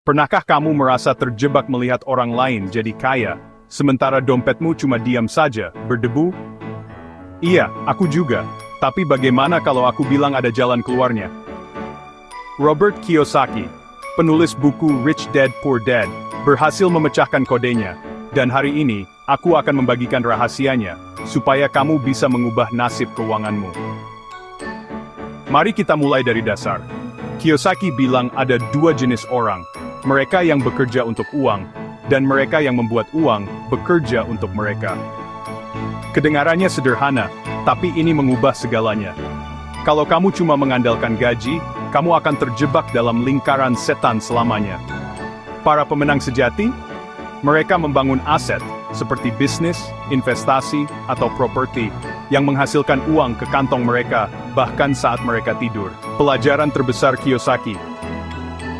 Pernahkah kamu merasa terjebak melihat orang lain jadi kaya, sementara dompetmu cuma diam saja, berdebu? Iya, aku juga. Tapi bagaimana kalau aku bilang ada jalan keluarnya? Robert Kiyosaki, penulis buku Rich Dad Poor Dad, berhasil memecahkan kodenya. Dan hari ini, aku akan membagikan rahasianya, supaya kamu bisa mengubah nasib keuanganmu. Mari kita mulai dari dasar. Kiyosaki bilang ada dua jenis orang, mereka yang bekerja untuk uang, dan mereka yang membuat uang bekerja untuk mereka. Kedengarannya sederhana, tapi ini mengubah segalanya. Kalau kamu cuma mengandalkan gaji, kamu akan terjebak dalam lingkaran setan selamanya. Para pemenang sejati, mereka membangun aset, seperti bisnis, investasi, atau properti, yang menghasilkan uang ke kantong mereka, bahkan saat mereka tidur. Pelajaran terbesar Kiyosaki.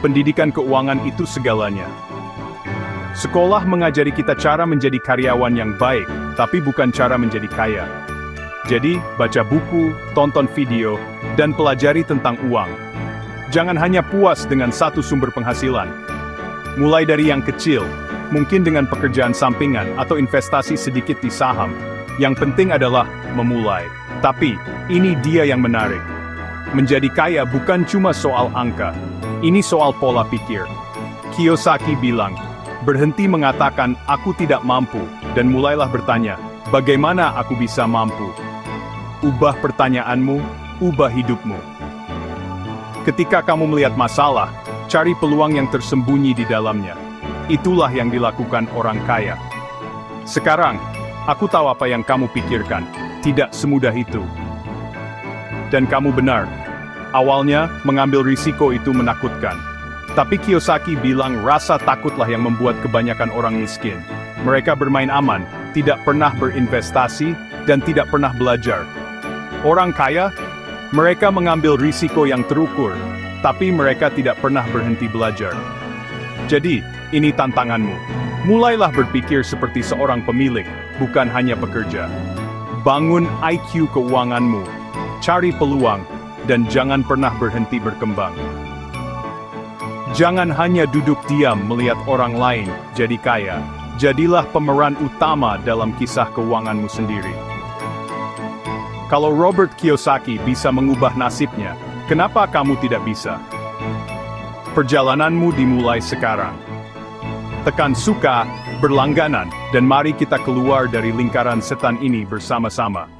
Pendidikan keuangan itu segalanya. Sekolah mengajari kita cara menjadi karyawan yang baik, tapi bukan cara menjadi kaya. Jadi, baca buku, tonton video, dan pelajari tentang uang. Jangan hanya puas dengan satu sumber penghasilan. Mulai dari yang kecil, mungkin dengan pekerjaan sampingan atau investasi sedikit di saham. Yang penting adalah memulai. Tapi, ini dia yang menarik. Menjadi kaya bukan cuma soal angka. Ini soal pola pikir. Kiyosaki bilang, berhenti mengatakan aku tidak mampu, dan mulailah bertanya, bagaimana aku bisa mampu? Ubah pertanyaanmu, ubah hidupmu. Ketika kamu melihat masalah, cari peluang yang tersembunyi di dalamnya. Itulah yang dilakukan orang kaya. Sekarang, aku tahu apa yang kamu pikirkan. Tidak semudah itu. Dan kamu benar. Awalnya, mengambil risiko itu menakutkan. Tapi Kiyosaki bilang rasa takutlah yang membuat kebanyakan orang miskin. Mereka bermain aman, tidak pernah berinvestasi, dan tidak pernah belajar. Orang kaya, mereka mengambil risiko yang terukur, tapi mereka tidak pernah berhenti belajar. Jadi, ini tantanganmu. Mulailah berpikir seperti seorang pemilik, bukan hanya pekerja. Bangun IQ keuanganmu, cari peluang, dan jangan pernah berhenti berkembang. Jangan hanya duduk diam melihat orang lain jadi kaya. Jadilah pemeran utama dalam kisah keuanganmu sendiri. Kalau Robert Kiyosaki bisa mengubah nasibnya, kenapa kamu tidak bisa? Perjalananmu dimulai sekarang. Tekan suka, berlangganan, dan mari kita keluar dari lingkaran setan ini bersama-sama.